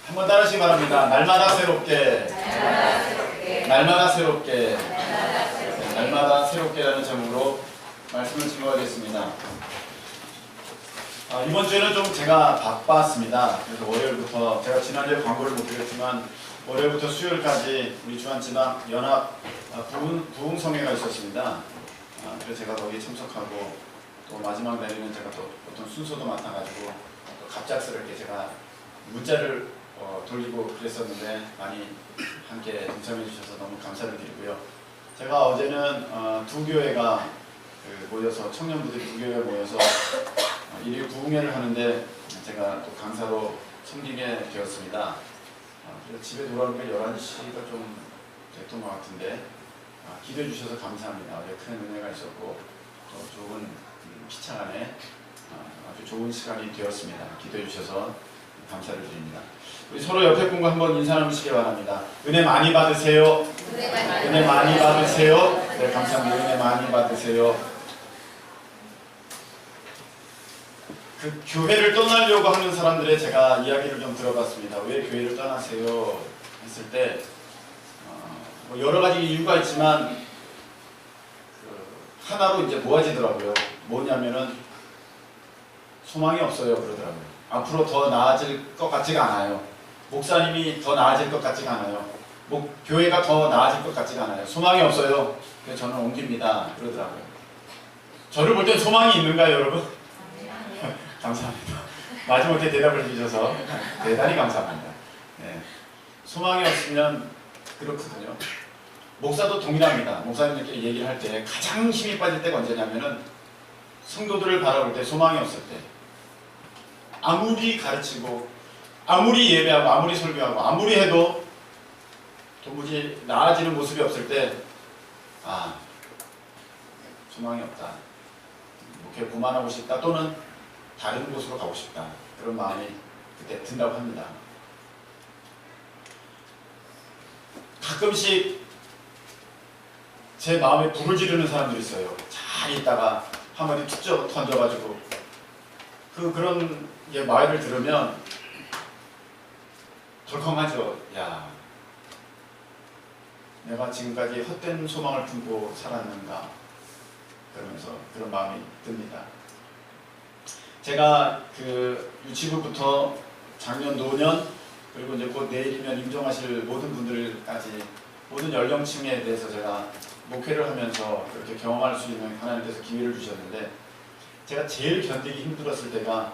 한번 따라하시기 바랍니다. 날마다 새롭게, 날마다 새롭게, 날마다 새롭게라는 제목으로 말씀을 증거하겠습니다. 이번 주에는 좀 제가 바빴습니다. 그래서 월요일부터, 제가 지난주에 광고를 못 드렸지만 월요일부터 수요일까지 우리 주한지방 연합 부흥성회가 있었습니다. 그래서 제가 거기에 참석하고 또 마지막 날에는 제가 또 어떤 순서도 맡아가지고 또 갑작스럽게 제가 문자를 돌리고 그랬었는데 많이 함께 동참해 주셔서 너무 감사를 드리고요. 제가 어제는 두 교회가 모여서, 청년부들이 두 교회가 모여서 일일 부흥회를 하는데 제가 또 강사로 섬기게 되었습니다. 그래서 집에 돌아오니까 11시가 좀 됐던 것 같은데 기도해 주셔서 감사합니다. 어제 큰 은혜가 있었고 또 좋은 피차 안에 아주 좋은 시간이 되었습니다. 기도해 주셔서 감사를 드립니다. 우리 서로 옆에 분과 한번 인사 나누시기 바랍니다. 은혜 많이 받으세요. 은혜 많이 받으세요. 네, 감사합니다. 은혜 많이 받으세요. 그 교회를 떠나려고 하는 사람들의 제가 이야기를 좀 들어봤습니다. 왜 교회를 떠나세요? 했을 때 뭐 여러 가지 이유가 있지만 하나로 이제 모아지더라고요. 뭐냐면은 소망이 없어요 그러더라고요. 앞으로 더 나아질 것 같지가 않아요. 목사님이 더 나아질 것 같지가 않아요. 교회가 더 나아질 것 같지가 않아요. 소망이 없어요. 그래서 저는 옮깁니다 그러더라고요. 저를 볼 땐 소망이 있는가요 여러분? 감사합니다. 마지못해 대답을 해주셔서 대단히 감사합니다. 네. 소망이 없으면 그렇거든요. 목사도 동일합니다. 목사님들끼리 얘기를 할 때 가장 힘이 빠질 때가 언제냐면은 성도들을 바라볼 때 소망이 없을 때, 아무리 가르치고 아무리 예배하고 아무리 설교하고 아무리 해도 도무지 나아지는 모습이 없을 때 소망이 없다. 목회 그만하고 싶다 또는 다른 곳으로 가고 싶다. 그런 마음이 그때 든다고 합니다. 가끔씩 제 마음에 불을 지르는 사람들이 있어요. 잘 있다가 한마디 툭 던져가지고 그런 말을 들으면 덜컹하죠. 야, 내가 지금까지 헛된 소망을 품고 살았는가 그러면서 그런 마음이 듭니다. 제가 유치부부터 작년 노년 그리고 이제 곧 내일이면 임종하실 모든 분들까지 모든 연령층에 대해서 제가 목회를 하면서 그렇게 경험할 수 있는 하나님께서 기회를 주셨는데 제가 제일 견디기 힘들었을 때가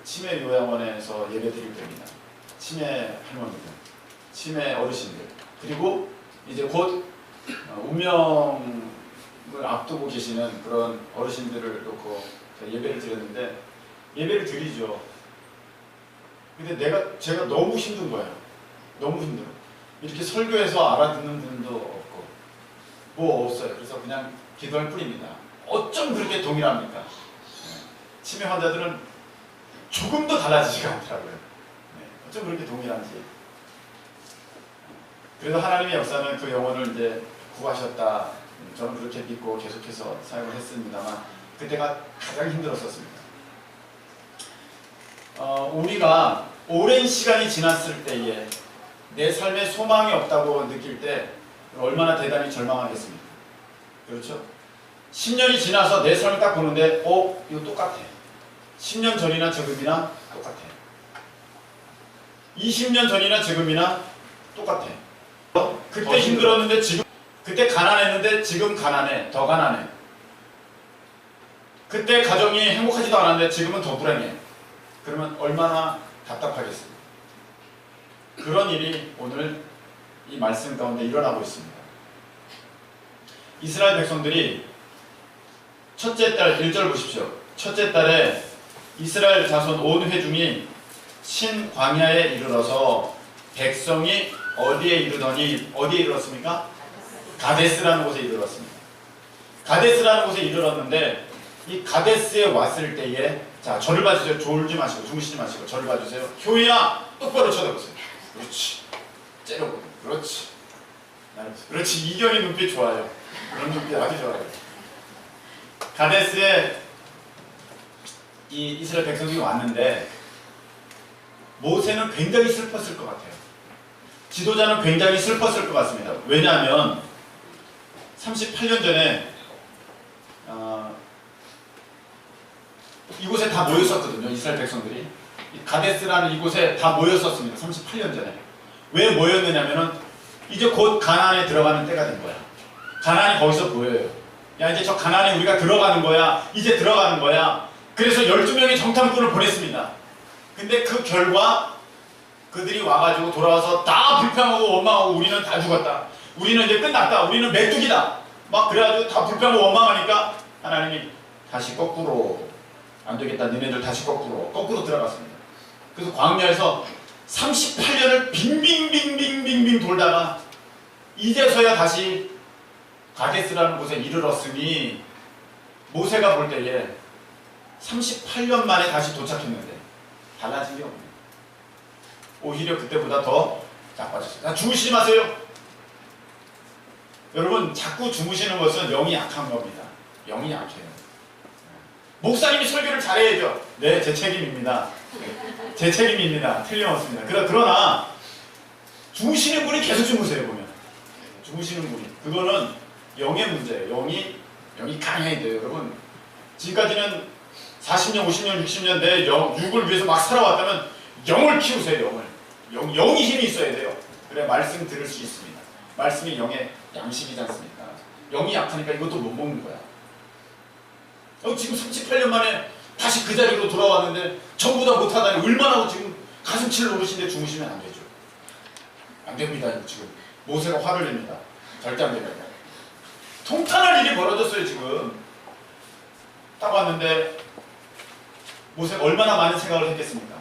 치매 요양원에서 예배드릴 때입니다. 치매 할머니들, 치매 어르신들, 그리고 이제 곧 운명을 앞두고 계시는 그런 어르신들을 놓고 예배를 드렸는데 예배를 드리죠. 근데 제가 너무 힘든 거예요. 너무 힘들어. 이렇게 설교해서 알아듣는 분도 없고 뭐 없어요. 그래서 그냥 기도할 뿐입니다. 어쩜 그렇게 동일합니까? 치매 환자들은 조금도 달라지지가 않더라고요. 어쩜 그렇게 동일한지. 그래서 하나님의 역사는 그 영혼을 이제 구하셨다. 저는 그렇게 믿고 계속해서 사역을 했습니다만 그때가 가장 힘들었었습니다. 우리가 오랜 시간이 지났을 때에 내 삶에 소망이 없다고 느낄 때 얼마나 대단히 절망하겠습니까? 그렇죠? 10년이 지나서 내 삶을 딱 보는데 이거 똑같아. 10년 전이나 지금이나 똑같아. 20년 전이나 지금이나 똑같아. 그때 힘들었는데 지금, 그때 가난했는데 지금 가난해. 더 가난해. 그때 가정이 행복하지도 않았는데 지금은 더 불행해. 그러면 얼마나 답답하겠습니까? 그런 일이 오늘 이 말씀 가운데 일어나고 있습니다. 이스라엘 백성들이 첫째 달 1절 보십시오. 첫째 달에 이스라엘 자손 온 회중이 신광야에 이르러서 백성이 어디에 이르렀습니까? 가데스라는 곳에 이르렀습니다. 가데스라는 곳에 이르렀는데 이 가데스에 왔을 때에 자, 저를 봐주세요. 졸지 마시고 주무시지 마시고 저를 봐주세요. 교회야 똑바로 쳐다보세요. 그렇지. 째려보고 그렇지. 그렇지. 이견이 눈빛 좋아요. 그런 눈빛 아주 좋아요. 가데스에 이 이스라엘 백성이 왔는데 모세는 굉장히 슬펐을 것 같아요. 지도자는 굉장히 슬펐을 것 같습니다. 왜냐하면 38년 전에 이곳에 다 모였었거든요. 이스라엘 백성들이 가데스라는 이곳에 다 모였었습니다. 38년 전에. 왜 모였느냐면은 이제 곧 가나안에 들어가는 때가 된 거야. 가나안이 거기서 보여요. 야, 이제 저 가나안에 우리가 들어가는 거야. 이제 들어가는 거야. 그래서 12명의 정탐꾼을 보냈습니다. 근데 그 결과 그들이 와가지고 돌아와서 다 불평하고 원망하고 우리는 다 죽었다. 우리는 이제 끝났다. 우리는 메뚜기다. 막 그래가지고 다 불평하고 원망하니까 하나님이 다시 거꾸로 안 되겠다. 너네들 다시 거꾸로 들어갔습니다. 그래서 광야에서 38년을 빙빙빙빙빙빙 돌다가 이제서야 다시 가데스라는 곳에 이르렀으니 모세가 볼 때에 38년 만에 다시 도착했는데 달라진 게 없네요. 오히려 그때보다 더 나빠졌어요. 주무시지 마세요. 여러분, 자꾸 주무시는 것은 영이 약한 겁니다. 영이 약해요. 목사님이 설교를 잘해야죠. 네, 제 책임입니다. 제 책임입니다. 틀림없습니다. 그러나 주무시는 분이 계속 주무세요. 보면 주무시는 분이, 그거는 영의 문제예요. 영이 강해야 돼요. 여러분, 지금까지는 40년, 50년, 60년 내 육을 위해서 막 살아왔다면 영을 키우세요. 영이 힘이 있어야 돼요. 그래 말씀 들을 수 있습니다. 말씀이 영의 양식이지 않습니까? 영이 약하니까 이것도 못 먹는 거야. 지금 38년 만에 다시 그 자리로 돌아왔는데 전부 다 못하다니 얼마나 지금 가슴칠 노릇인데 주무시면 안 되죠. 안 됩니다. 지금 모세가 화를 냅니다. 절대 안 됩니다. 통탄할 일이 벌어졌어요. 지금 딱 왔는데 모세가 얼마나 많은 생각을 했겠습니까?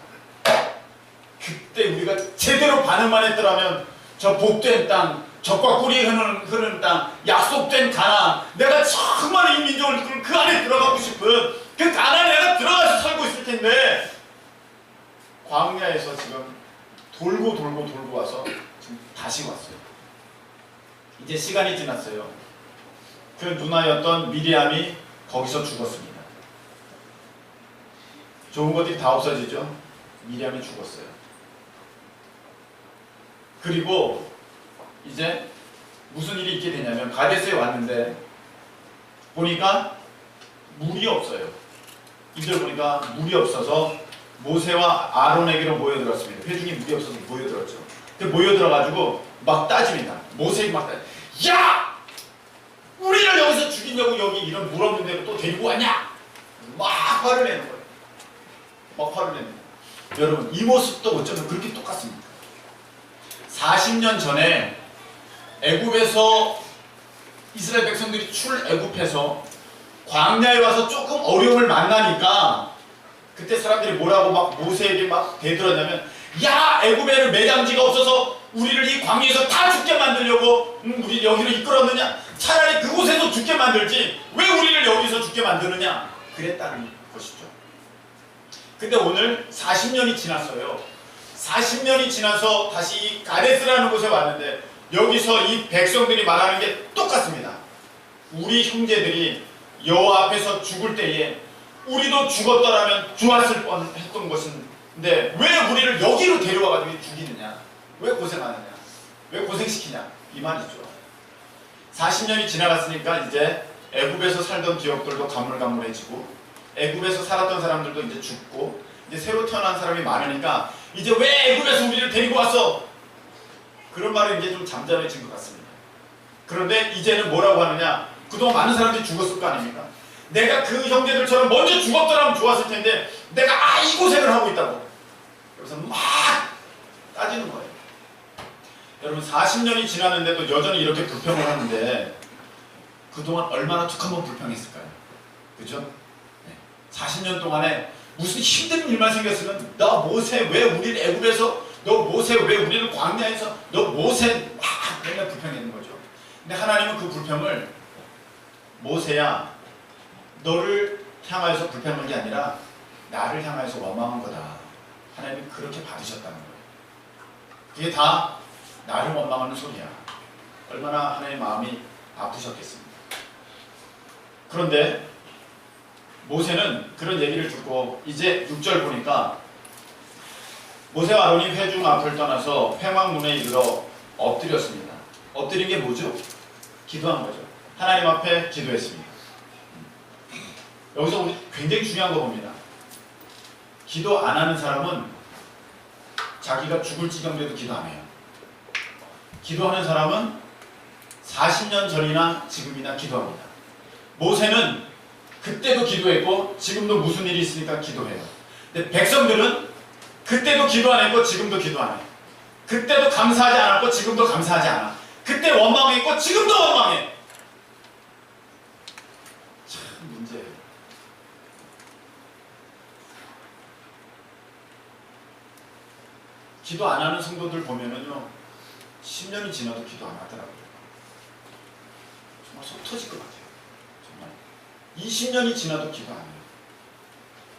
그때 우리가 제대로 반응만 했더라면 저 복된 땅, 젖과 꿀이 흐르는 땅, 약속된 가나안, 내가 정말 이 민족을 그 안에 들어가고 싶은 그 가나안에 내가 들어가서 살고 있을 텐데 광야에서 지금 돌고 와서 지금 다시 왔어요. 이제 시간이 지났어요. 그 누나였던 미리암이 거기서 죽었습니다. 좋은 것들이 다 없어지죠. 미리암이 죽었어요. 그리고 이제 무슨 일이 있게 되냐면 가데스에 왔는데 보니까 물이 없어요. 이절 보니까 물이 없어서 모세와 아론에게로 모여들었습니다. 회중이 물이 없어서 모여들었죠. 모여들어가지고 막 따집니다. 모세가 막 야! 우리를 여기서 죽이려고 여기 이런 물 없는 데로 또 데리고 왔냐? 막 화를 내는 거예요. 막 화를 내는 거예요. 여러분, 이 모습도 어쩌면 그렇게 똑같습니다. 40년 전에 애굽에서 이스라엘 백성들이 출애굽해서 광야에 와서 조금 어려움을 만나니까 그때 사람들이 뭐라고 막 모세에게 막 대들었냐면, 야, 애굽에는 매장지가 없어서 우리를 이 광야에서 다 죽게 만들려고 우리 여기로 이끌었느냐? 차라리 그곳에서 죽게 만들지 왜 우리를 여기서 죽게 만드느냐? 그랬다는 것이죠. 근데 오늘 40년이 지났어요. 40년이 지나서 다시 이 가데스라는 곳에 왔는데 여기서 이 백성들이 말하는 게 똑같습니다. 우리 형제들이 여호와 앞에서 죽을 때에 우리도 죽었더라면 좋았을 뻔했던 것인데 왜 우리를 여기로 데려와가지고 죽이느냐? 왜 고생하느냐? 왜 고생시키냐? 이 말이죠. 40년이 지나갔으니까 이제 애굽에서 살던 기억들도 가물가물해지고 애굽에서 살았던 사람들도 이제 죽고 이제 새로 태어난 사람이 많으니까 이제 왜 애굽에서 우리를 데리고 왔어? 그런 말이 이제 좀 잠잠해진 것 같습니다. 그런데 이제는 뭐라고 하느냐? 그동안 많은 사람들이 죽었을 거 아닙니까? 내가 그 형제들처럼 먼저 죽었더라면 좋았을 텐데 내가 이 고생을 하고 있다고. 그래서 막 따지는 거예요. 여러분, 40년이 지났는데도 여전히 이렇게 불평을 하는데 그동안 얼마나 툭 한번 불평했을까요? 그죠? 네. 40년 동안에 무슨 힘든 일만 생겼으면 너 모세 왜 우리를 애굽에서, 너 모세 왜 우리를 광야에서, 너 모세 막 맨날 불평했는 거죠. 근데 하나님은 그 불평을 모세야 너를 향하여서 불평한 게 아니라 나를 향하여서 원망한 거다. 하나님이 그렇게 받으셨다는 거예요. 그게 다 나를 원망하는 소리야. 얼마나 하나님의 마음이 아프셨겠습니까? 그런데 모세는 그런 얘기를 듣고 이제 6절 보니까 모세와 아론이 회중 앞을 떠나서 회막문에 이르러 엎드렸습니다. 엎드린 게 뭐죠? 기도한 거죠. 하나님 앞에 기도했습니다. 여기서 우리 굉장히 중요한 거 봅니다. 기도 안 하는 사람은 자기가 죽을 지경돼도 기도 안 해요. 기도하는 사람은 40년 전이나 지금이나 기도합니다. 모세는 그때도 기도했고 지금도 무슨 일이 있으니까 기도해요. 근데 백성들은 그때도 기도 안 했고 지금도 기도 안 해요. 그때도 감사하지 않았고 지금도 감사하지 않아. 그때 원망했고 지금도 원망해. 참 문제예요. 기도 안 하는 성도들 보면은요 10년이 지나도 기도 안 하더라고요. 정말 속 터질 것 같아요. 정말 20년이 지나도 기도 안 해요.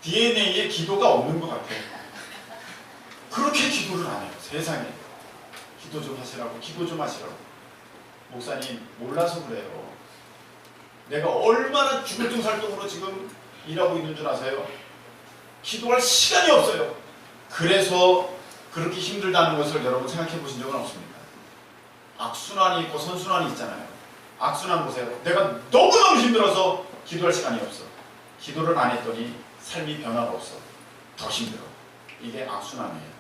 DNA에 기도가 없는 것 같아요. 그렇게 기도를 안 해요. 세상에. 기도 좀 하시라고, 기도 좀 하시라고. 목사님 몰라서 그래요. 내가 얼마나 죽을둥살둥으로 지금 일하고 있는 줄 아세요? 기도할 시간이 없어요. 그래서 그렇게 힘들다는 것을 여러분 생각해 보신 적은 없습니까? 악순환이 있고 선순환이 있잖아요. 악순환 보세요. 내가 너무너무 힘들어서 기도할 시간이 없어. 기도를 안 했더니 삶이 변화가 없어. 더 힘들어. 이게 악순환이에요.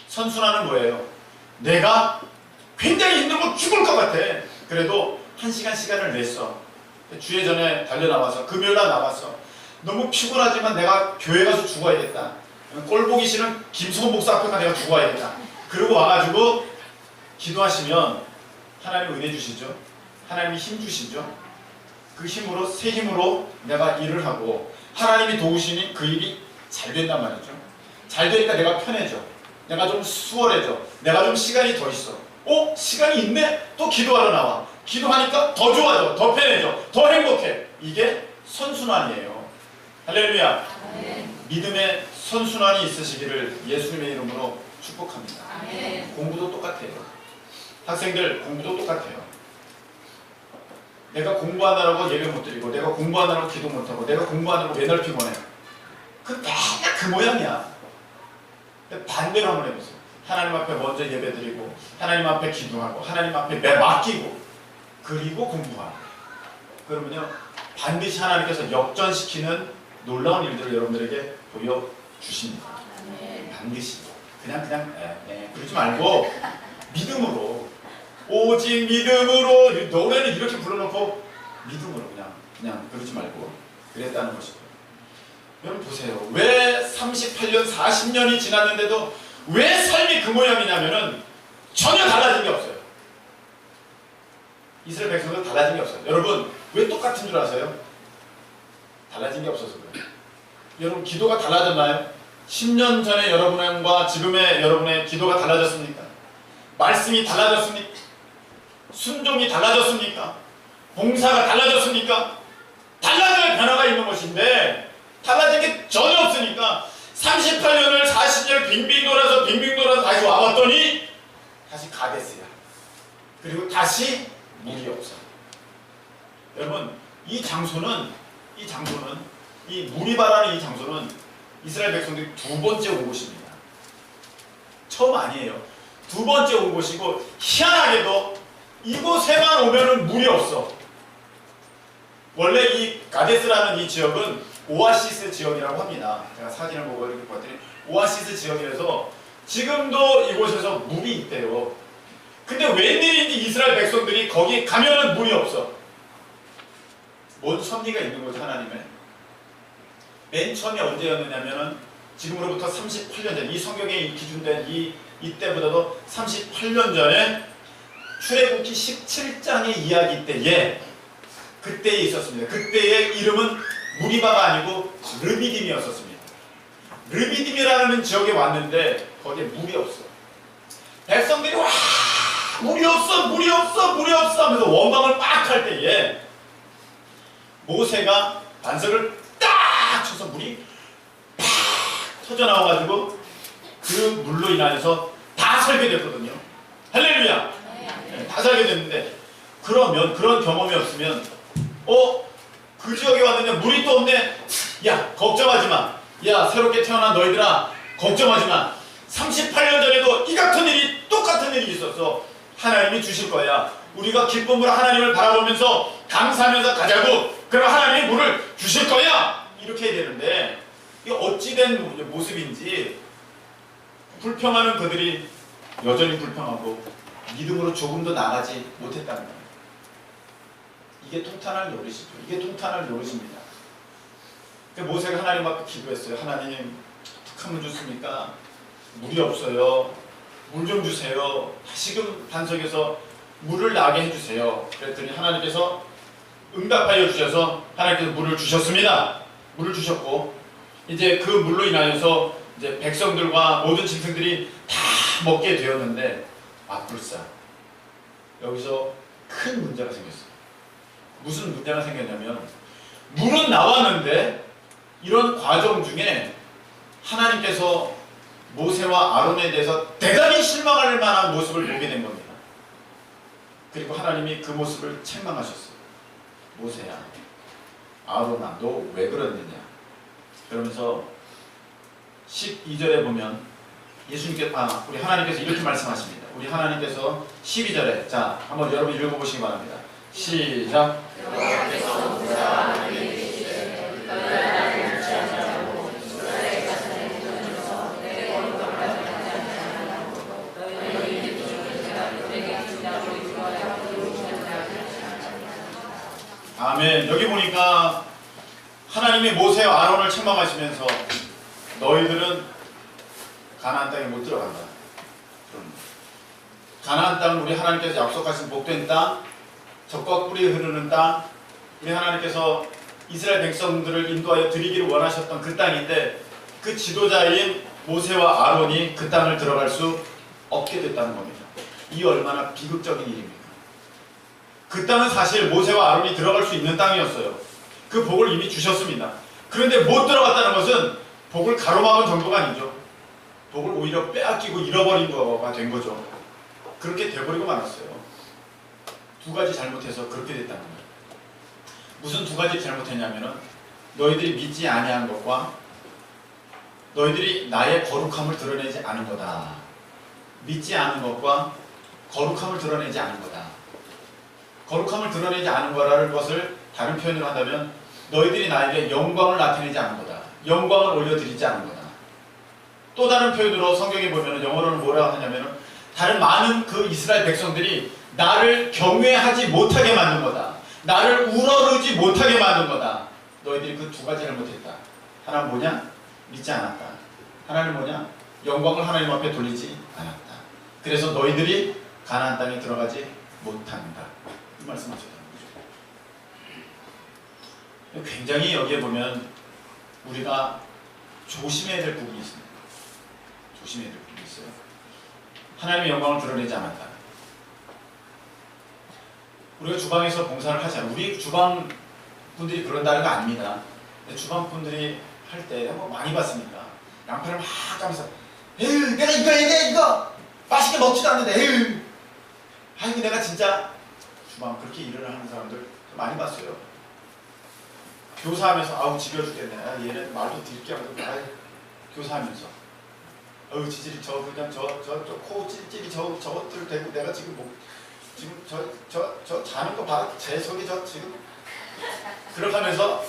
선순환은 뭐예요? 내가 굉장히 힘들고 죽을 것 같아. 그래도 1시간 시간을 냈어. 주에 전에 달려나와서 금요일날 나왔어. 너무 피곤하지만 내가 교회 가서 죽어야겠다. 꼴 보기 싫은 김성원 목사 앞에 가 내가 죽어야겠다. 그러고 와가지고 기도하시면 하나님 은혜 주시죠. 하나님이 힘 주시죠. 그 힘으로 새 힘으로 내가 일을 하고 하나님이 도우시니 그 일이 잘 된단 말이죠. 잘 되니까 내가 편해져. 내가 좀 수월해져. 내가 좀 시간이 더 있어. 시간이 있네? 또 기도하러 나와. 기도하니까 더 좋아져. 더 편해져. 더 행복해. 이게 선순환이에요. 할렐루야. 아멘. 믿음의 선순환이 있으시기를 예수님의 이름으로 축복합니다. 아멘. 공부도 똑같아요. 학생들 공부도 똑같아요. 내가 공부하느라고 예배 못 드리고 내가 공부하느라고 기도 못하고 내가 공부하느라고 맨날 피곤해. 그 맨날 그 모양이야. 반대로 한번 해보세요. 하나님 앞에 먼저 예배 드리고 하나님 앞에 기도하고 하나님 앞에 맡기고 그리고 공부하고 그러면요 반드시 하나님께서 역전시키는 놀라운 일들을 여러분들에게 보여주십니다. 반드시 그냥 그러지 말고 믿음으로 오직 믿음으로 노래는 이렇게 불러놓고 믿음으로 그냥 그러지 말고 그랬다는 것이고 여러분 보세요. 왜 38년 40년이 지났는데도 왜 삶이 그 모양이냐면은 전혀 달라진 게 없어요. 이스라엘 백성도 달라진 게 없어요. 여러분 왜 똑같은 줄 아세요? 달라진 게 없어서 그래요. 여러분 기도가 달라졌나요? 10년 전에 여러분과 지금의 여러분의 기도가 달라졌습니까? 말씀이 달라졌습니까? 순종이 달라졌습니까? 봉사가 달라졌습니까? 달라져야 변화가 있는 것인데 달라진 게 전혀 없으니까 38년을 40년을 빙빙 돌아서 다시 와봤더니 다시 가데스야. 그리고 다시 물이 없어. 여러분 이 물이 바라는 이 장소는 이스라엘 백성들이 두 번째 온 곳입니다. 처음 아니에요. 두 번째 온 곳이고 희한하게도 이곳에만 오면은 물이 없어. 원래 이 가데스라는 이 지역은 오아시스 지역이라고 합니다. 제가 사진을 보고 이렇게 봤더니 오아시스 지역이라서 지금도 이곳에서 물이 있대요. 근데 웬일인지 이스라엘 백성들이 거기 가면은 물이 없어. 뭔 섭리가 있는 거죠, 하나님의? 맨 처음에 언제였느냐면은 지금으로부터 38년 전, 이 성경에 기준된 이때보다도 38년 전에 출애굽기 17장의 이야기 때에 그때에 있었습니다. 그때의 이름은 무리바가 아니고 르비딤이었었습니다. 르비딤이라는 지역에 왔는데 거기에 물이 없어. 백성들이 와 물이 없어 하면서 원망을 막 할 때에 모세가 반석을 딱 쳐서 물이 팍 터져 나와가지고 그 물로 인해서 다 살게 됐거든요. 할렐루야. 네, 다 살게 됐는데 그러면 그런 경험이 없으면 그 지역에 왔는데 물이 또 없네. 야 걱정하지 마. 야 새롭게 태어난 너희들아 걱정하지 마. 38년 전에도 이 같은 일이 똑같은 일이 있었어. 하나님이 주실 거야. 우리가 기쁨으로 하나님을 바라보면서 감사하면서 가자고. 그럼 하나님이 물을 주실 거야. 이렇게 해야 되는데 이게 어찌된 모습인지 불평하는 그들이 여전히 불평하고 믿음으로 조금도 나가지 못했다는 거예요. 이게 통탄할 노릇이죠. 이게 통탄할 노릇입니다. 모세가 하나님 앞에 기도했어요. 하나님, 어떻게 하면 좋습니까? 물이 없어요. 물 좀 주세요. 다시금 반석에서 물을 나게 해주세요. 그랬더니 하나님께서 응답하여 주셔서 하나님께서 물을 주셨습니다. 물을 주셨고 이제 그 물로 인하여서 이제 백성들과 모든 짐승들이 다 먹게 되었는데 불사 여기서 큰 문제가 생겼어요. 무슨 문제가 생겼냐면 물은 나왔는데 이런 과정 중에 하나님께서 모세와 아론에 대해서 대단히 실망할 만한 모습을 보게 된 겁니다. 그리고 하나님이 그 모습을 책망하셨어요. 모세야, 아론아, 너 왜 그랬느냐? 그러면서 12절에 보면 예수님께서 우리 하나님께서 이렇게 말씀하십니다. 우리 하나님께서 12절에 자 한번 여러분 읽어보시기 바랍니다. 시작. 아멘. 여기 보니까 하나님이 모세와 아론을 책망하시면서 너희들은 가나안 땅에 못 들어간다. 가나안 땅은 우리 하나님께서 약속하신 복된 땅, 젖과 꿀이 흐르는 땅, 우리 하나님께서 이스라엘 백성들을 인도하여 드리기를 원하셨던 그 땅인데 그 지도자인 모세와 아론이 그 땅을 들어갈 수 없게 됐다는 겁니다. 이 얼마나 비극적인 일입니까? 그 땅은 사실 모세와 아론이 들어갈 수 있는 땅이었어요. 그 복을 이미 주셨습니다. 그런데 못 들어갔다는 것은 복을 가로막은 정도가 아니죠. 복을 오히려 빼앗기고 잃어버린 거가 된 거죠. 그렇게 돼버리고 말았어요. 두 가지 잘못해서 그렇게 됐다는 거예요. 무슨 두 가지 잘못했냐면은 너희들이 믿지 아니한 것과 너희들이 나의 거룩함을 드러내지 않은 거다. 믿지 않은 것과 거룩함을 드러내지 않은 거다. 거룩함을 드러내지 않은 거라는 것을 다른 표현으로 한다면 너희들이 나에게 영광을 나타내지 않은 거다. 영광을 올려드리지 않은 거다. 또 다른 표현으로 성경에 보면 영어로는 뭐라고 하냐면 다른 많은 그 이스라엘 백성들이 나를 경외하지 못하게 만든 거다. 나를 우러르지 못하게 만든 거다. 너희들이 그 두 가지를 못했다. 하나는 뭐냐? 믿지 않았다. 하나는 뭐냐? 영광을 하나님 앞에 돌리지 않았다. 그래서 너희들이 가나안 땅에 들어가지 못한다. 이 말씀하셨다는 거죠. 굉장히 여기에 보면 우리가 조심해야 될 부분이 있습니다. 조심해야 될 부분이 있어요. 하나님의 영광을 드러내지 않았다. 우리가 주방에서 봉사를 하지 않아요. 우리 주방 분들이 그런다는 거 아닙니다. 주방 분들이 할 때 뭐 많이 봤습니까? 양파를 막 까면서 에휴 내가 이거 맛있게 먹지도 않는데 에휴 아이고 내가 진짜 주방 그렇게 일을 하는 사람들 많이 봤어요. 교사하면서 아우 지겨 죽겠네. 얘는 말도 뒤집게 하면서 교사하면서 어우 지질이 저 그냥 저 코 찔찔이 저것들 대고 내가 지금 뭐 지금 저 자는 거 봐. 제 속이 저 지금 그렇게 하면서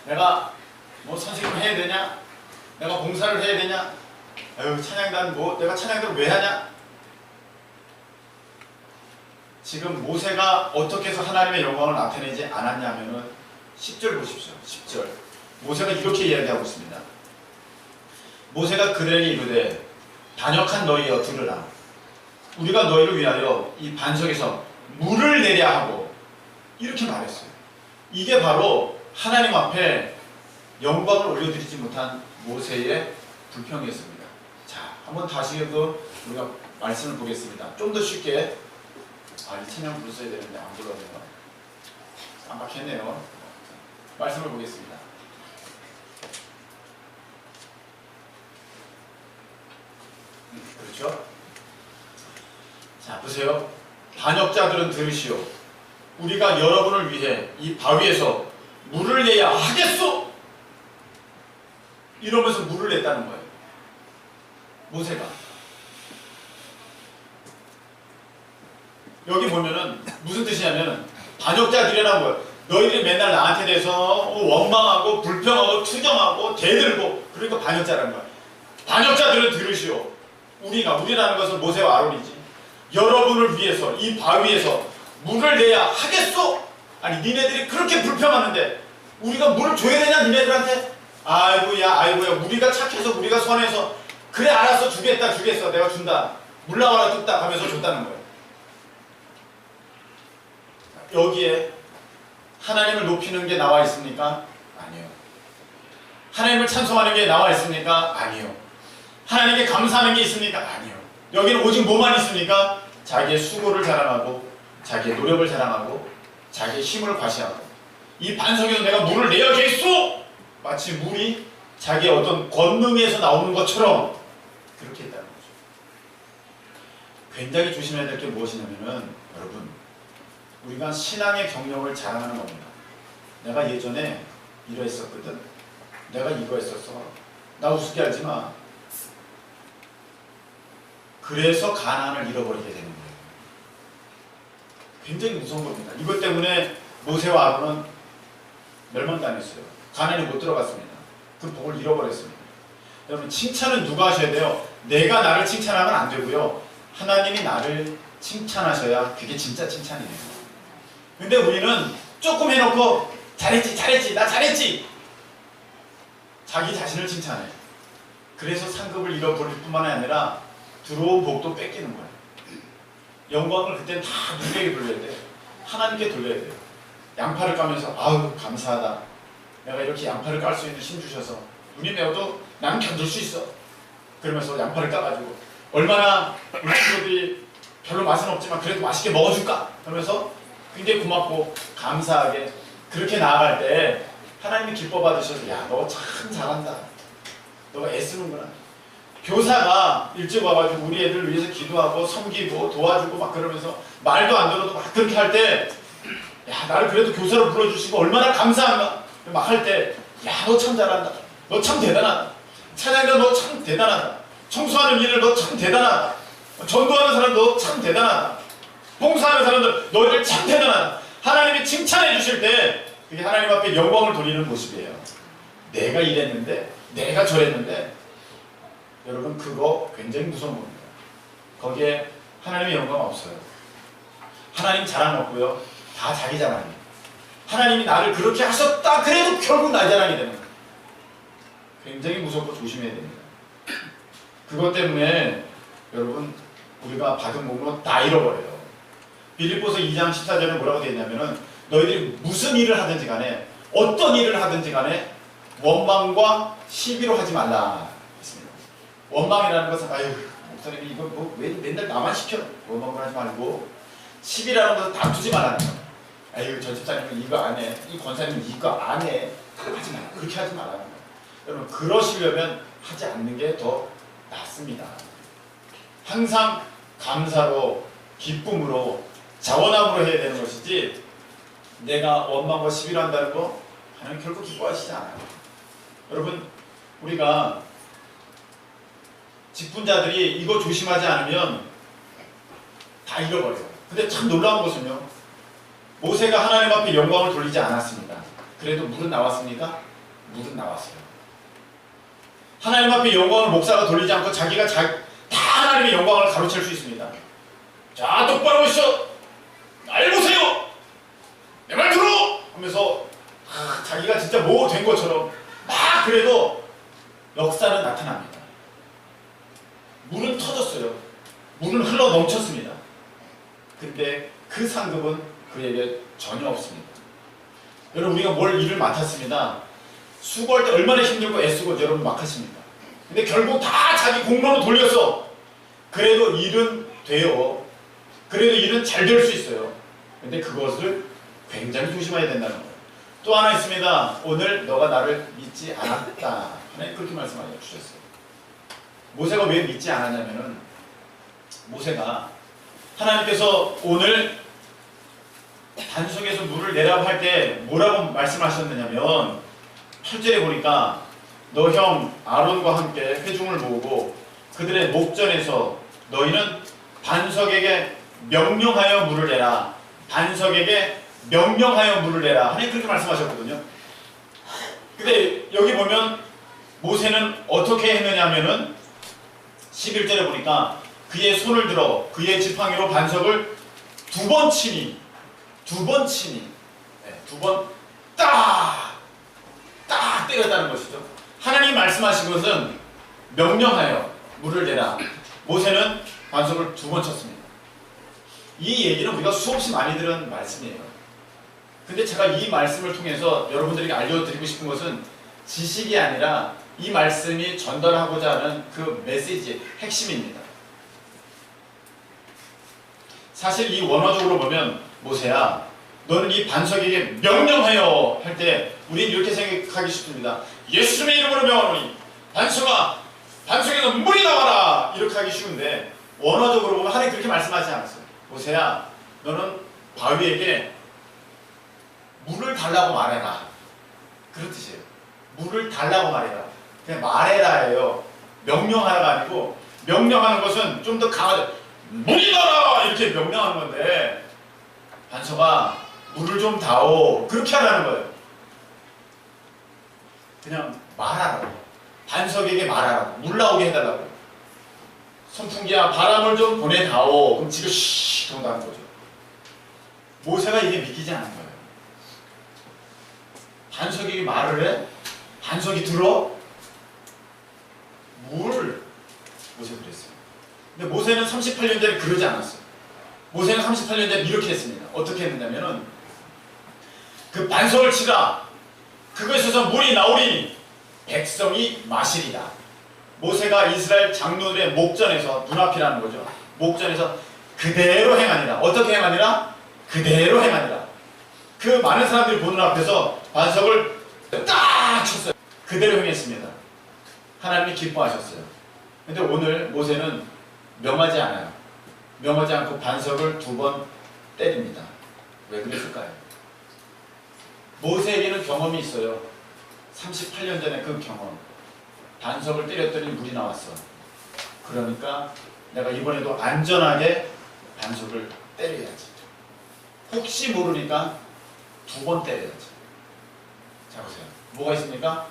내가 뭐 선생님 해야 되냐? 내가 봉사를 해야 되냐? 아유 찬양단 뭐 내가 찬양단을 왜 하냐? 지금 모세가 어떻게 해서 하나님의 영광을 나타내지 않았냐면은 10절 보십시오. 10절 모세가 이렇게 이야기하고 있습니다. 모세가 그들에게 이르되 단역한 너희여 들으라. 우리가 너희를 위하여 이 반석에서 물을 내려 하고 이렇게 말했어요. 이게 바로 하나님 앞에 영광을 올려드리지 못한 모세의 불평이었습니다. 자, 한번 다시 우리가 말씀을 보겠습니다. 좀 더 쉽게 이 찬양 불러야 되는데 안 불러네요. 깜빡했네요. 말씀을 보겠습니다. 그렇죠? 자, 보세요. 반역자들은 들으시오. 우리가 여러분을 위해 이 바위에서 물을 내야 하겠소. 이러면서 물을 냈다는 거예요. 모세가 여기 보면은 무슨 뜻이냐면 반역자들이라는 거예요. 너희들이 맨날 나한테 대해서 원망하고 불평하고 투정하고 대들고 그러니까 반역자라는 거야. 반역자들은 들으시오. 우리라는 것은 모세와 아론이지. 여러분을 위해서 이 바위에서 물을 내야 하겠소? 아니 니네들이 그렇게 불평하는데 우리가 물을 줘야 되냐 니네들한테? 아이고야 우리가 착해서 우리가 선해서 그래 알았어 주겠어 내가 준다. 물 나와라 뚝딱 하면서 줬다는 거예요. 여기에 하나님을 높이는 게 나와 있습니까? 아니요. 하나님을 찬송하는 게 나와 있습니까? 아니요. 하나님께 감사하는 게 있습니까? 아니요. 여기는 오직 뭐만 있습니까? 자기의 수고를 자랑하고 자기의 노력을 자랑하고 자기의 힘을 과시하고 이 반석에서 내가 물을 내야겠소! 마치 물이 자기의 어떤 권능에서 나오는 것처럼 그렇게 했다는 거죠. 굉장히 조심해야 될 게 무엇이냐면은 여러분 우리가 신앙의 경력을 자랑하는 겁니다. 내가 예전에 이러했었거든. 내가 이거 했었어. 나 우습게 알지 마. 그래서 가나안을 잃어버리게 되는 거예요. 굉장히 무서운 겁니다. 이것 때문에 모세와 아론은 멸망당했어요. 가나안에 못 들어갔습니다. 그 복을 잃어버렸습니다. 여러분 칭찬은 누가 하셔야 돼요? 내가 나를 칭찬하면 안 되고요. 하나님이 나를 칭찬하셔야 그게 진짜 칭찬이에요. 근데 우리는 조금 해놓고 잘했지 나 잘했지 자기 자신을 칭찬해. 그래서 상급을 잃어버릴 뿐만 아니라 들어온 복도 뺏기는 거예요. 영광을 그때는 다 누구에게 돌려야 돼요? 하나님께 돌려야 돼요. 양파를 까면서 아우 감사하다. 내가 이렇게 양파를 깔 수 있는 힘 주셔서 눈이 매워도 나는 견딜 수 있어. 그러면서 양파를 까가지고 얼마나 우리 친구들이 별로 맛은 없지만 그래도 맛있게 먹어줄까? 그러면서 굉장히 고맙고 감사하게 그렇게 나아갈 때 하나님이 기뻐 받으셔서 야 너 참 잘한다. 너가 애쓰는구나. 교사가 일찍 와가지고 우리 애들 위해서 기도하고 섬기고 도와주고 막 그러면서 말도 안 들어도 막 그렇게 할 때 야 나를 그래도 교사로 불러주시고 얼마나 감사한가 막 할 때 야 너 참 잘한다. 너 참 대단하다. 찬양가 너 참 대단하다. 청소하는 일을 너 참 대단하다. 전도하는 사람 너 참 대단하다. 봉사하는 사람들 너희들 참 대단하다. 하나님이 칭찬해 주실 때 그게 하나님 앞에 영광을 돌리는 모습이에요. 내가 이랬는데 내가 저랬는데 여러분 그거 굉장히 무서운 겁니다. 거기에 하나님의 영광 없어요. 하나님 자랑 없고요. 다 자기 자랑이에요. 하나님이 나를 그렇게 하셨다 그래도 결국 나 자랑이 되는 거예요. 굉장히 무섭고 조심해야 됩니다. 그것 때문에 여러분 우리가 받은 복은 다 잃어버려요. 빌립보서 2장 14절에 뭐라고 되어 있냐면은 너희들이 무슨 일을 하든지 간에 어떤 일을 하든지 간에 원망과 시비로 하지 말라 했습니다. 원망이라는 것은 아유 목사님이 이거 뭐 왜 맨날 나만 시켜 원망을 하지 말고 시비라는 것은 다투지 말라는 거예요. 아유 저 집사님은 이거 안 해, 이 권사님은 이거 안 해, 하지 말라. 그렇게 하지 말라는 거예요. 여러분 그러시려면 하지 않는 게 더 낫습니다. 항상 감사로 기쁨으로 자원함으로 해야 되는 것이지 내가 원망과 시비를 한다는 거 하나님 결코 기뻐하시지 않아요. 여러분 우리가 직분자들이 이거 조심하지 않으면 다 잃어버려요. 근데 참 놀라운 것은요. 모세가 하나님 앞에 영광을 돌리지 않았습니다. 그래도 물은 나왔습니까? 물은 나왔어요. 하나님 앞에 영광을 목사가 돌리지 않고 자기가 다 하나님의 영광을 가로챌 수 있습니다. 자 똑바로 보시오. 날 보세요. 내 말 들어. 하면서 자기가 진짜 뭐 된 것처럼 막 그래도 역사는 나타납니다. 물은 터졌어요. 물은 흘러 넘쳤습니다. 근데 그 상급은 그에게 전혀 없습니다. 여러분 우리가 뭘 일을 맡았습니다. 수고할 때 얼마나 힘들고 애쓰고 여러분 막 하십니까? 근데 결국 다 자기 공로로 돌렸어. 그래도 일은 돼요. 그래도 일은 잘 될 수 있어요. 근데 그것을 굉장히 조심해야 된다는 거예요. 또 하나 있습니다. 오늘 너가 나를 믿지 않았다. 하나님 그렇게 말씀하여 주셨어요. 모세가 왜 믿지 않았냐면은 모세가 하나님께서 오늘 반석에서 물을 내라고 할 때 뭐라고 말씀하셨느냐면 8절에 보니까 너 형 아론과 함께 회중을 모으고 그들의 목전에서 너희는 반석에게 명령하여 물을 내라. 반석에게 명령하여 물을 내라. 하나님 그렇게 말씀하셨거든요. 근데 여기 보면 모세는 어떻게 했느냐 하면은 11절에 보니까 그의 손을 들어 그의 지팡이로 반석을 두 번 치니 두 번 딱 때렸다는 것이죠. 하나님 말씀하신 것은 명령하여 물을 내라. 모세는 반석을 두 번 쳤습니다. 이 얘기는 우리가 수없이 많이 들은 말씀이에요. 근데 제가 이 말씀을 통해서 여러분들에게 알려드리고 싶은 것은 지식이 아니라 이 말씀이 전달하고자 하는 그 메시지의 핵심입니다. 사실 이 원어적으로 보면 모세야 너는 이 반석에게 명령하여 할 때 우리는 이렇게 생각하기 쉽습니다. 예수님의 이름으로 명하노니 반석에서 물이 나와라 이렇게 하기 쉬운데 원어적으로 보면 하나님 그렇게 말씀하지 않았어요. 모세야 너는 바위에게 물을 달라고 말해라. 그런 뜻이에요. 물을 달라고 말해라. 그냥 말해라예요. 명령하라가 아니고 명령하는 것은 좀 더 강하게 물이 나라 이렇게 명령하는 건데 반석아 물을 좀 다오 그렇게 하라는 거예요. 그냥 말하라고. 반석에게 말하라고. 물 나오게 해달라고. 선풍기야 바람을 좀 보내다오. 그럼 지금 쉬 들어온다는 거죠. 모세가 이게 믿기지 않은 거예요. 반석이 말을 해? 반석이 들어? 물 모세 그랬어요. 근데 모세는 38년 전에 그러지 않았어요. 모세는 38년 전에 이렇게 했습니다. 어떻게 했느냐면은 그 반석을 치라. 그것에서 물이 나오리니 백성이 마시리다. 모세가 이스라엘 장로들의 목전에서 눈앞이라는 거죠. 목전에서 그대로 행하니라. 어떻게 행하니라? 그대로 행하니라. 그 많은 사람들이 보는 앞에서 반석을 딱 쳤어요. 그대로 행했습니다. 하나님이 기뻐하셨어요. 근데 오늘 모세는 명하지 않아요. 명하지 않고 반석을 두 번 때립니다. 왜 그랬을까요? 모세에게는 경험이 있어요. 38년 전에 그 경험. 반석을 때렸더니 물이 나왔어. 그러니까 내가 이번에도 안전하게 반석을 때려야지. 혹시 모르니까 두 번 때려야지. 자 보세요. 뭐가 있습니까?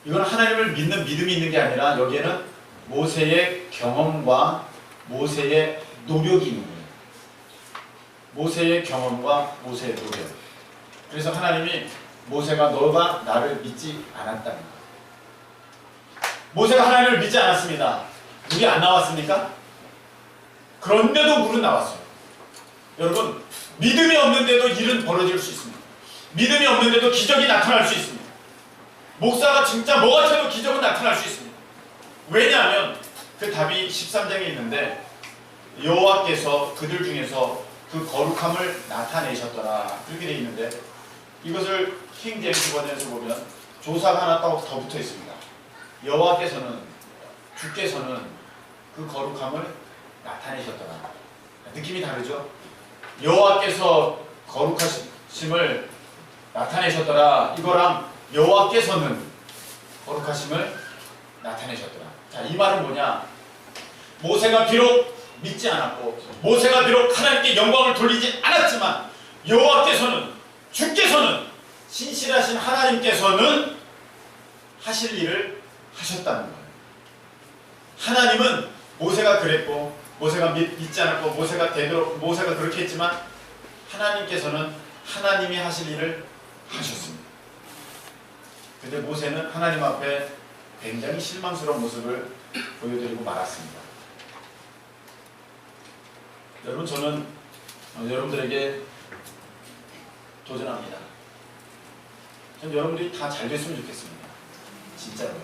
이건 하나님을 믿는 믿음이 있는 게 아니라 여기에는 모세의 경험과 모세의 노력이 있는 거예요. 모세의 경험과 모세의 노력. 그래서 하나님이 모세가 너가 나를 믿지 않았다는 거예요. 모세가 하나님을 믿지 않았습니다. 물이 안 나왔습니까? 그런데도 물은 나왔어요. 여러분 믿음이 없는데도 일은 벌어질 수 있습니다. 믿음이 없는데도 기적이 나타날 수 있습니다. 목사가 진짜 뭐 같아도 기적은 나타날 수 있습니다. 왜냐하면 그 답이 13장에 있는데 여호와께서 그들 중에서 그 거룩함을 나타내셨더라 그렇게 되어 있는데 이것을 킹 제임스 버전에서 보면 조사가 하나 더 붙어 있습니다. 여호와께서는 주께서는 그 거룩함을 나타내셨더라. 느낌이 다르죠? 여호와께서 거룩하심을 나타내셨더라 이거랑 여호와께서는 거룩하심을 나타내셨더라. 자, 이 말은 뭐냐? 모세가 비록 믿지 않았고 모세가 비록 하나님께 영광을 돌리지 않았지만 여호와께서는 주께서는 신실하신 하나님께서는 하실 일을 하셨다는 거예요. 하나님은 모세가 그랬고 모세가 믿지 않았고 모세가 그렇게 했지만 하나님께서는 하나님이 하실 일을 하셨습니다. 근데 모세는 하나님 앞에 굉장히 실망스러운 모습을 보여드리고 말았습니다. 여러분 저는 여러분들에게 도전합니다. 전 여러분들이 다 잘 됐으면 좋겠습니다. 진짜로요.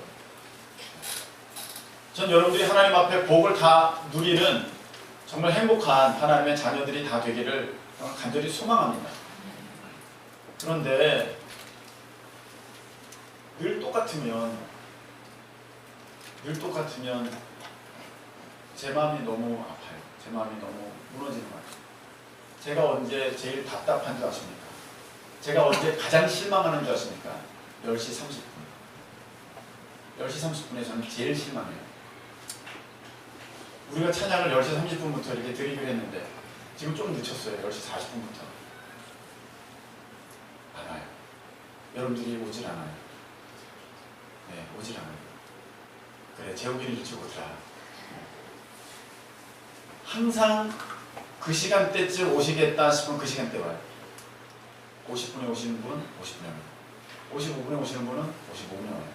전 여러분들이 하나님 앞에 복을 다 누리는 정말 행복한 하나님의 자녀들이 다 되기를 간절히 소망합니다. 그런데 늘 똑같으면 제 마음이 너무 아파요. 제 마음이 너무 무너지는 것 같아요. 제가 언제 제일 답답한 줄 아십니까? 제가 언제 가장 실망하는 줄 아십니까? 10시 30분. 10시 30분에 저는 제일 실망해요. 우리가 찬양을 10시 30분부터 이렇게 드리기로 했는데 지금 좀 늦췄어요. 10시 40분부터. 안 와요. 여러분들이 오질 않아요. 네, 오질 않아요. 그래, 재욱이는 일찍 오더라. 항상 그 시간대쯤 오시겠다 싶으면 그 시간대 와요. 50분에 오시는 분은 50분에 와요. 55분에 오시는 분은 55분에 와요.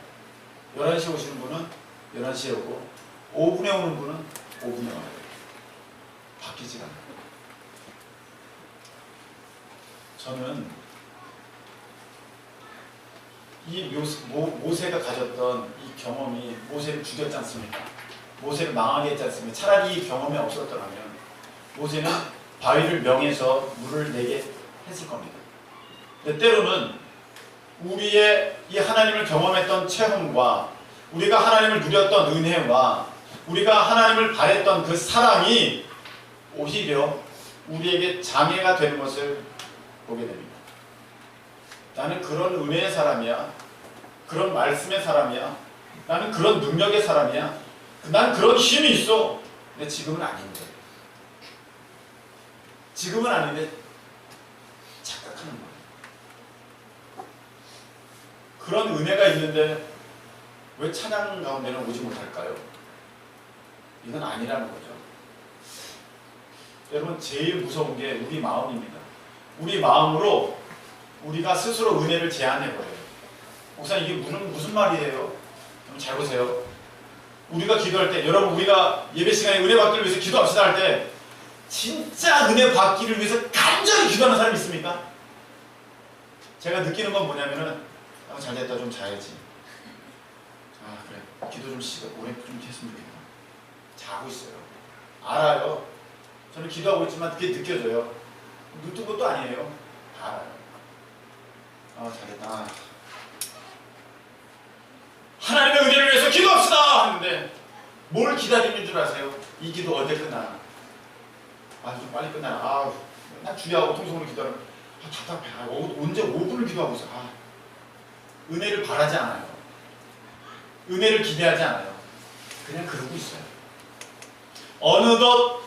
11시에 오시는 분은 11시에 오고 5분에 오는 분은 5분에 와요. 바뀌지가 않아요. 저는 이 모세가 가졌던 이 경험이 모세를 죽였지 않습니까? 모세를 망하게 했지 않습니까? 차라리 이 경험이 없었더라면 모세는 바위를 명해서 물을 내게 했을 겁니다. 근데 때로는 우리의 이 하나님을 경험했던 체험과 우리가 하나님을 누렸던 은혜와 우리가 하나님을 바랬던 그 사랑이 오히려 우리에게 장애가 되는 것을 보게 됩니다. 나는 그런 은혜의 사람이야. 그런 말씀의 사람이야. 나는 그런 능력의 사람이야. 난 그런 힘이 있어. 근데 지금은 아닌데. 지금은 아닌데 착각하는 거예요. 그런 은혜가 있는데 왜 찬양 가운데는 오지 못할까요? 이건 아니라는 거죠. 여러분, 제일 무서운 게 우리 마음입니다. 우리 마음으로 우리가 스스로 은혜를 제한해버려요. 목사님, 이게 무슨 말이에요? 여러분 잘 보세요. 우리가 기도할 때, 여러분 우리가 예배 시간에 은혜 받기를 위해서 기도합시다 할 때 진짜 은혜 받기를 위해서 간절히 기도하는 사람이 있습니까? 제가 느끼는 건 뭐냐면은 잘됐다, 좀 자야지. 그래, 기도 좀 오래 좀 했으면 좋겠다. 자고 있어요. 알아요. 저는 기도하고 있지만 그게 느껴져요. 눈 뜬 것도 아니에요. 다 알아요. 잘됐다. 하나님의 은혜를 위해서 기도합시다 하는데 뭘 기다리는 줄 아세요? 이 기도 언제 끝나나? 좀 빨리 끝나나? 난 주야하고 통성으로 기도하는 답답해. 언제 5분을 기도하고 있어. 은혜를 바라지 않아요. 은혜를 기대하지 않아요. 그냥 그러고 있어요. 어느덧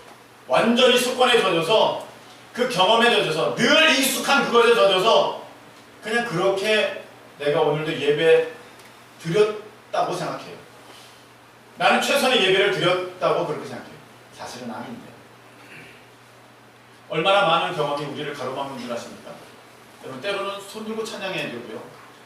완전히 습관에 젖어서 그 경험에 젖어서 늘 익숙한 그것에 젖어서 그냥 그렇게 내가 오늘도 예배 드렸다고 생각해요. 나는 최선의 예배를 드렸다고 그렇게 생각해요. 사실은 아닌데. 얼마나 많은 경험이 우리를 가로막는 줄 아십니까? 여러분, 때로는 손 들고 찬양해야 되고요.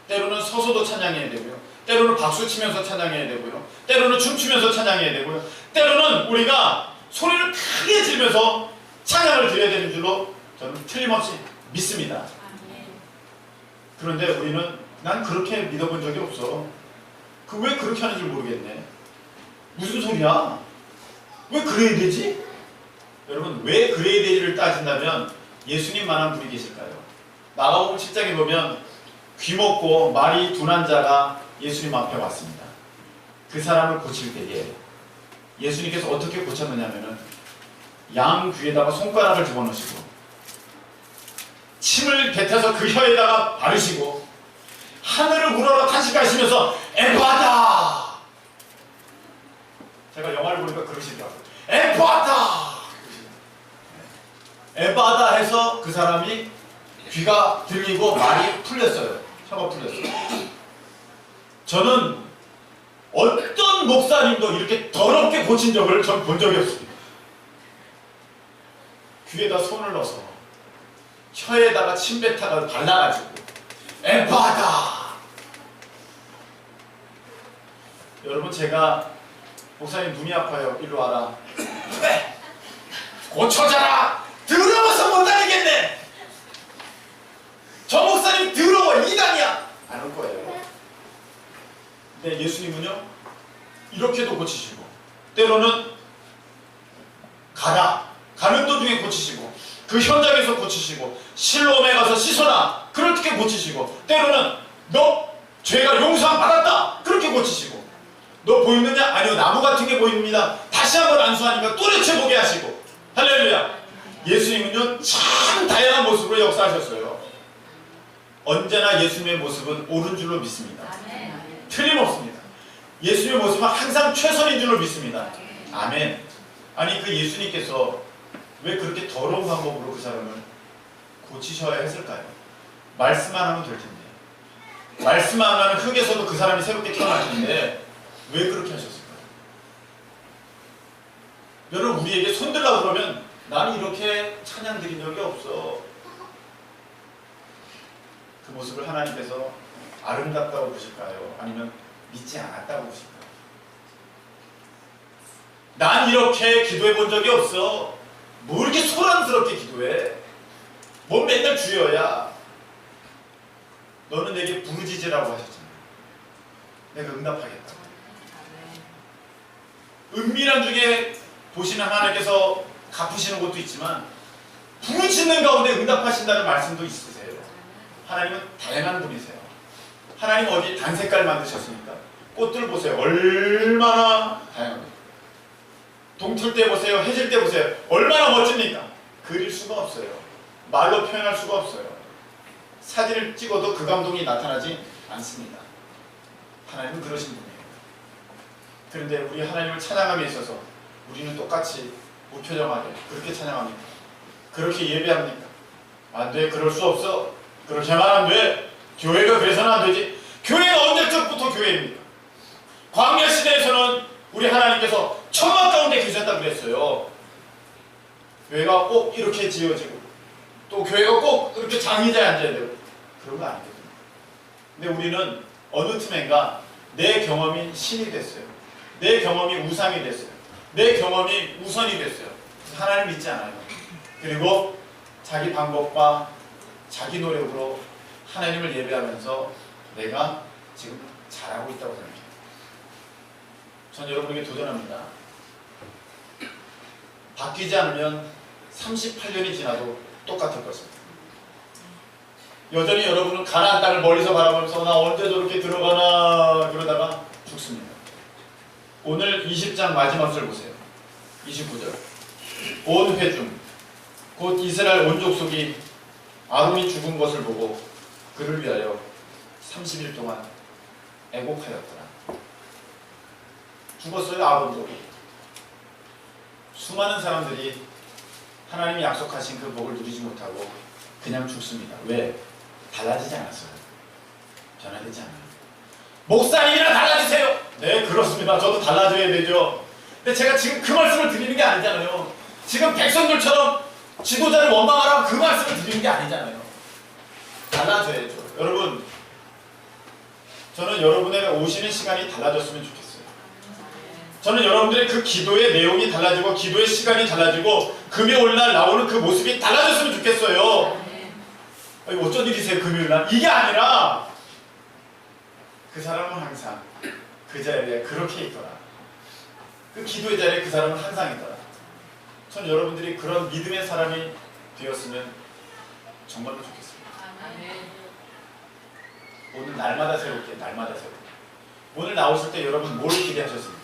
때로는 서서도 찬양해야 되고요. 때로는 박수 치면서 찬양해야 되고요. 때로는 춤추면서 찬양해야 되고요. 때로는 우리가 소리를 크게 지르면서 찬양을 드려야 되는 줄로 저는 틀림없이 믿습니다. 그런데 우리는 난 그렇게 믿어본 적이 없어. 왜 그렇게 하는 줄 모르겠네. 무슨 소리야? 왜 그래야 되지? 여러분, 왜 그래야 되지를 따진다면 예수님만한 분이 계실까요? 마가복음 7장에 보면 귀먹고 말이 둔한 자가 예수님 앞에 왔습니다. 그 사람을 고칠 때에 예수님께서 어떻게 고쳤느냐면은 양 귀에다가 손가락을 집어넣으시고 침을 뱉어서 그 혀에다가 바르시고 하늘을 우러러 탄식하시면서 에바다! 제가 영화를 보니까 그러시더라고요. 에바다! 에바다 해서 그 사람이 귀가 들리고 말이 풀렸어요. 혀가 풀렸어요. 저는 어떤 목사님도 이렇게 더럽게 고친 적을 전 본 적이 없습니다. 귀에다 손을 넣어서 혀에다가 침뱉다가 발라가지고 에바다! 여러분, 제가 목사님 눈이 아파요. 일로 와라. 왜? 고쳐져라! 더러워서 못다니겠네! 저 목사님 더러워! 이단이야! 안 올 거예요. 근데 예수님은요, 이렇게도 고치시고 때로는 가는 도중에 고치시고 그 현장에서 고치시고 실로암에 가서 씻어라! 그렇게 고치시고 때로는 너 죄가 용서함 받았다! 그렇게 고치시고 너 보이느냐? 아니요, 나무 같은 게 보입니다. 다시 한번 안수하니까 또렷이 보게 하시고. 할렐루야. 예수님은요 참 다양한 모습으로 역사하셨어요. 언제나 예수님의 모습은 옳은 줄로 믿습니다. 틀림없습니다. 예수님의 모습은 항상 최선인 줄로 믿습니다. 아멘. 아니, 그 예수님께서 왜 그렇게 더러운 방법으로 그 사람을 고치셔야 했을까요? 말씀만 하면 될 텐데. 말씀 안 하는 흙에서도 그 사람이 새롭게 태어날 텐데 왜 그렇게 하셨을까요? 여러분, 우리에게 손들라고 그러면 나는 이렇게 찬양 드린 적이 없어. 그 모습을 하나님께서 아름답다고 보실까요? 아니면 믿지 않았다고 보실까요? 난 이렇게 기도해 본 적이 없어. 뭐 이렇게 소란스럽게 기도해? 뭔 맨날 주여야. 너는 내게 부르짖으라고 하셨잖아요. 내가 응답하겠다. 은밀한 중에 보시는 하나님께서 갚으시는 것도 있지만 부르짖는 가운데 응답하신다는 말씀도 있으세요. 하나님은 다양한 분이세요. 하나님 어디 단색깔 만드셨습니까? 꽃들 보세요. 얼마나 다양합니까? 동틀 때 보세요. 해질 때 보세요. 얼마나 멋집니까? 그릴 수가 없어요. 말로 표현할 수가 없어요. 사진을 찍어도 그 감동이 나타나지 않습니다. 하나님은 그러신 분이에요. 그런데 우리 하나님을 찬양함에 있어서 우리는 똑같이 무표정하게 그렇게 찬양합니까? 그렇게 예배합니까? 안 돼. 그럴 수 없어. 그렇게 하면 안 돼. 교회가 그래서는 안 되지. 교회가 언제적부터 교회입니까? 광야 시대에서는 우리 하나님께서 천막 가운데 계셨다고 그랬어요. 교회가 꼭 이렇게 지어지고 또 교회가 꼭 이렇게 장의자에 앉아야 되고 그런 거 아니거든요. 근데 우리는 어느 틈엔가 내 경험이 신이 됐어요. 내 경험이 우상이 됐어요. 내 경험이 우선이 됐어요. 하나님 믿지 않아요. 그리고 자기 방법과 자기 노력으로 하나님을 예배하면서 내가 지금 잘하고 있다고 생각해요. 전 여러분에게 도전합니다. 바뀌지 않으면 38년이 지나도 똑같을 것입니다. 여전히 여러분은 가나안 땅을 멀리서 바라보면서 나 언제 저렇게 들어가나 그러다가 죽습니다. 오늘 20장 마지막 절 보세요. 29절. 온 회중 곧 이스라엘 온 족속이 아론이 죽은 것을 보고 그를 위하여 30일 동안 애곡하였더라. 죽었어요. 아론도. 수많은 사람들이 하나님이 약속하신 그 복을 누리지 못하고 그냥 죽습니다. 왜? 달라지지 않았어요. 변화되지 않아요. 목사님이랑 달라지세요. 네, 그렇습니다. 저도 달라져야 되죠. 근데 제가 지금 그 말씀을 드리는 게 아니잖아요. 지금 백성들처럼 지도자를 원망하라고 그 말씀을 드리는 게 아니잖아요. 달라져야죠. 여러분, 저는 여러분의 오시는 시간이 달라졌으면 좋겠어요. 저는 여러분들의 그 기도의 내용이 달라지고 기도의 시간이 달라지고 금요일날 나오는 그 모습이 달라졌으면 좋겠어요. 아니, 어쩐 일이세요 금요일날? 이게 아니라 그 사람은 항상 그 자리에 그렇게 있더라. 그 기도의 자리에 그 사람은 항상 있더라. 전 여러분들이 그런 믿음의 사람이 되었으면 정말로 좋겠습니다. 오늘 날마다 새롭게, 날마다 새롭게. 오늘 나오실 때 여러분 뭘 기대하셨습니까?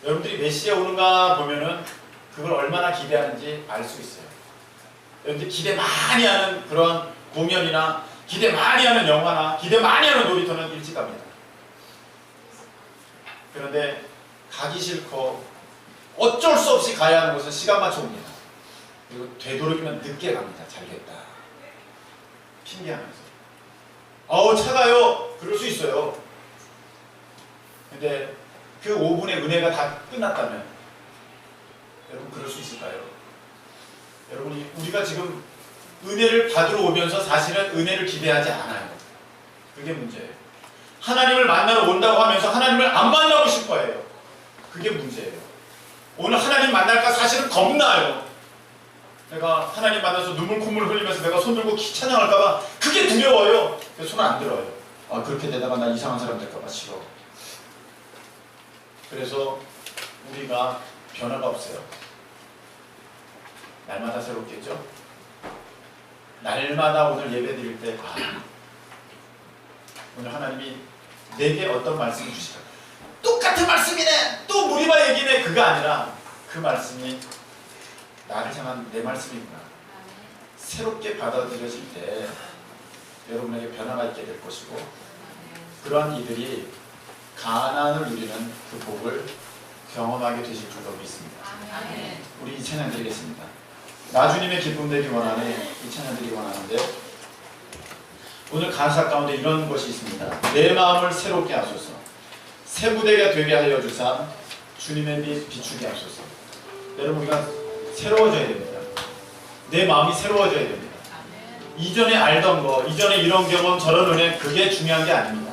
여러분들이 몇 시에 오는가 보면은 그걸 얼마나 기대하는지 알 수 있어요. 여러분들이 기대 많이 하는 그런 공연이나 기대 많이 하는 영화나 기대 많이 하는 놀이터는 일찍 갑니다. 그런데 가기 싫고 어쩔 수 없이 가야 하는 곳은 시간 맞춰 옵니다. 그리고 되도록이면 늦게 갑니다. 잘겠다. 핑계하면서. 아우 차가요. 그럴 수 있어요. 근데 그 5분의 은혜가 다 끝났다면 여러분 그럴 수 있을까요? 여러분이 우리가 지금 은혜를 받으러 오면서 사실은 은혜를 기대하지 않아요. 그게 문제예요. 하나님을 만나러 온다고 하면서 하나님을 안 만나고 싶어해요. 그게 문제예요. 오늘 하나님 만날까 사실은 겁나요. 내가 하나님 만나서 눈물 콧물 흘리면서 내가 손 들고 찬양할까봐 그게 두려워요. 그래서 손 안 들어요. 아 그렇게 되다가 나 이상한 사람 될까봐 싫어. 그래서 우리가 변화가 없어요. 날마다 새롭겠죠? 날마다 오늘 예배 드릴 때 오늘 하나님이 내게 어떤 말씀을 주실까? 똑같은 말씀이네! 또 무리바 얘기네! 그가 아니라 그 말씀이 나를 향한 내 말씀이구나. 새롭게 받아들여질 때 여러분에게 변화가 있게 될 것이고 그러한 이들이 가나안을 누리는 그 복을 경험하게 되실 줄로 믿습니다. 우리 이 찬양 드리겠습니다. 나 주님의 기쁨 되기 원하네. 이 찬양 드리기 원하는데 오늘 가사 가운데 이런 것이 있습니다. 내 마음을 새롭게 하소서. 새 무대가 되게 하여 주사 주님의 빛 비추게 하소서. 여러분 우리가 새로워져야 됩니다. 내 마음이 새로워져야 됩니다. 이전에 알던 거, 이전에 이런 경험, 저런 은혜, 그게 중요한 게 아닙니다.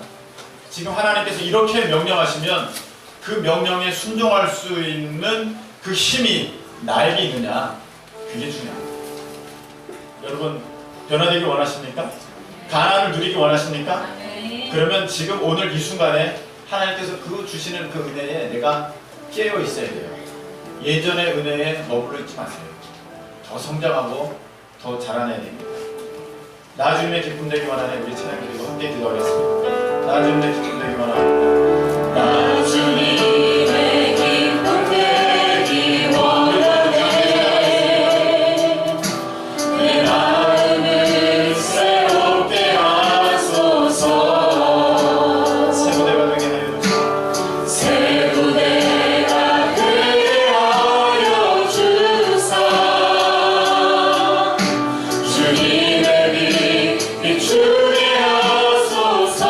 지금 하나님께서 이렇게 명령하시면 그 명령에 순종할 수 있는 그 힘이 나에게 있느냐, 그게 중요합니다. 여러분 변화되기 원하십니까? 가난을 누리기 원하십니까? 그러면 지금 오늘 이 순간에 하나님께서 그 주시는 그 은혜에 내가 깨어 있어야 돼요. 예전의 은혜에 머물러 있지 마세요. 더 성장하고 더 자라내야 됩니다. 나 주님의 기쁨 되기 원하네. 우리 찬양 드리고 함께 기도하겠습니다. 나 주님의 기쁨 되기 원하네. 나 주님의 기쁨 되기 원하네. 내 마음을 새롭게 하소서. 새 무대가 되게 하여 주소서. 새 무대가 되게 하여 주사. 주님의 빛 비추게 하소서.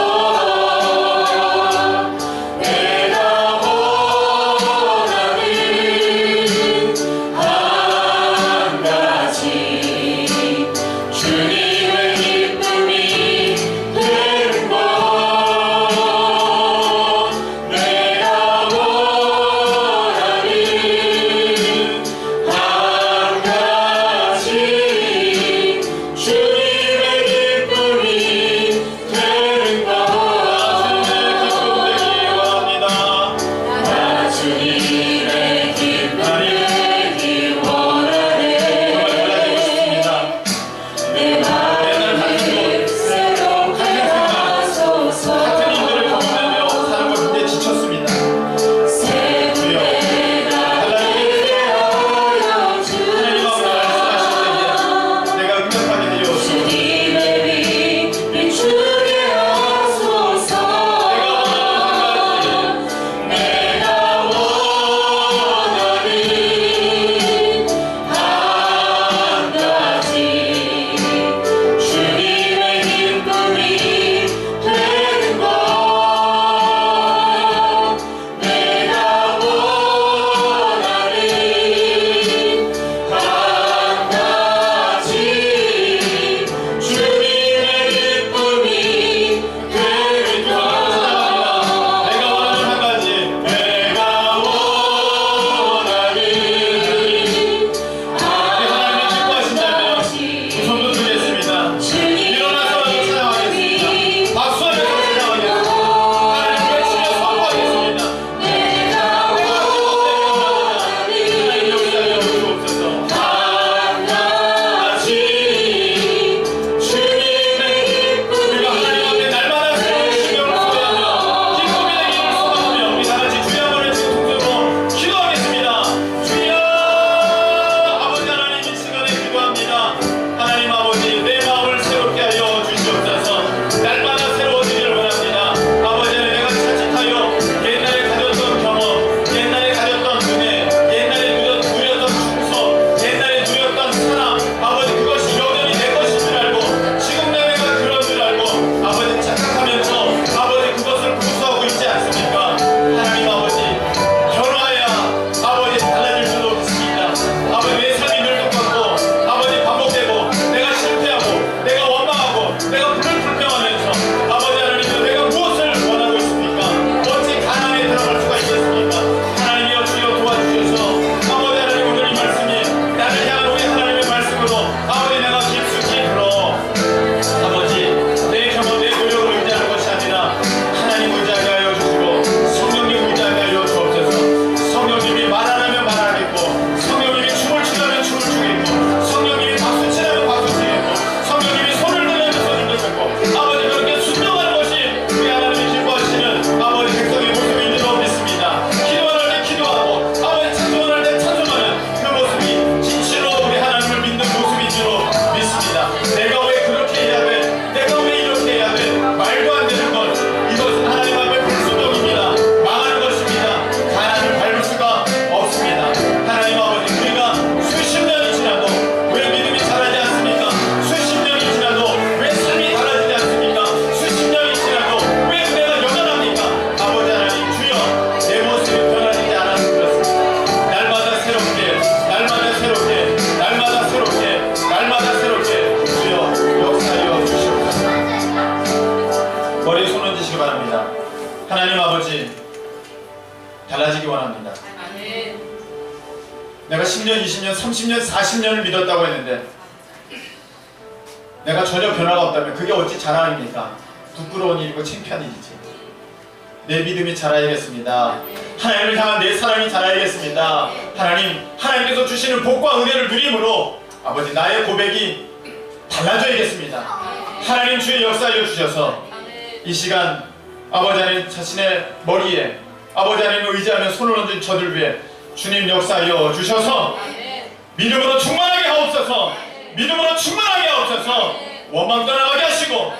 머리에 손 얹으시기 바랍니다. 하나님 아버지, 달라지기 원합니다. 내가 10년, 20년, 30년, 40년을 믿었다고 했는데 내가 전혀 변화가 없다면 그게 어찌 자랑입니까? 부끄러운 일이고 창피한 일이지. 내 믿음이 자라야겠습니다. 하나님을 향한 내 사랑이 자라야겠습니다. 하나님께서 주시는 복과 은혜를 누림으로 아버지, 나의 고백이 달라져야겠습니다. 하나님 주의 역사하여 주셔서 이 시간 아버지 하나님 자신의 머리에 아버지 하나님을 의지하며 손을 얹은 저들 위해 주님 역사하여 주셔서 믿음으로 충만하게 하옵소서. 믿음으로 충만하게 하옵소서. 원망 떠나가게 하시고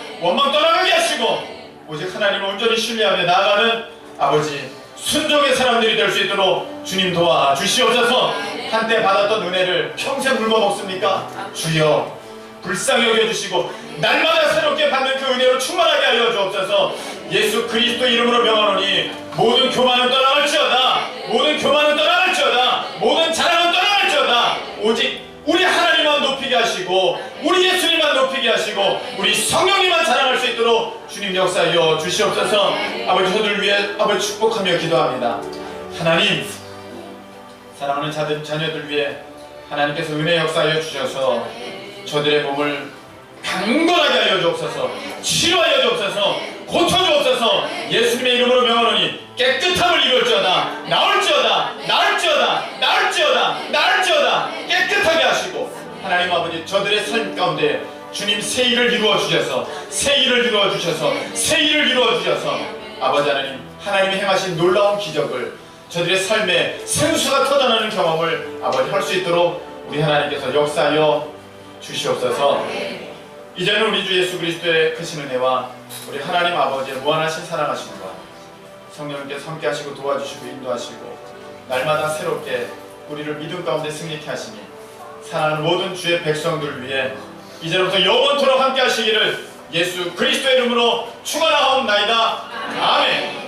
오직 하나님을 온전히 신뢰하며 나아가는 아버지 순종의 사람들이 될 수 있도록 주님 도와 주시옵소서. 한때 받았던 은혜를 평생 물고 먹습니까? 주여 불쌍히 여겨주시고 날마다 새롭게 받는 그 은혜로 충만하게 하여 주옵소서. 예수 그리스도 이름으로 명하노니 모든 교만은 떠나갈지어다. 모든 자랑은 떠나갈지어다. 오직 우리 하나님만 높이게 하시고 우리 예수님만 높이게 하시고 우리 성령님만 자랑할 수 있도록 주님 역사하여 주시옵소서. 아버지, 저들 위해 아버지 축복하며 기도합니다. 하나님, 사랑하는 자녀들 위해 하나님께서 은혜 역사하여 주셔서 저들의 몸을 강건하게 하여 주옵소서. 치료하여 주옵소서. 고쳐주옵소서. 예수님의 이름으로 명하노니 깨끗함을 이룰지어다. 나올지어다. 깨끗하게 하시고 하나님 아버지, 저들의 삶 가운데 주님 새 일을 이루어 주셔서 아버지 하나님이 행하신 놀라운 기적을 저들의 삶에 생수가 터져나는 경험을 아버지 할 수 있도록 우리 하나님께서 역사하여 주시옵소서. 이제는 우리 주 예수 그리스도의 크신 은혜와 우리 하나님 아버지의 무한하신 사랑하심과 성령님께서 함께 하시고 도와주시고 인도하시고 날마다 새롭게 우리를 믿음 가운데 승리케 하시니 사랑하는 모든 주의 백성들을 위해 이제부터 영원토록 함께 하시기를 예수 그리스도의 이름으로 축원하옵나이다. 아멘.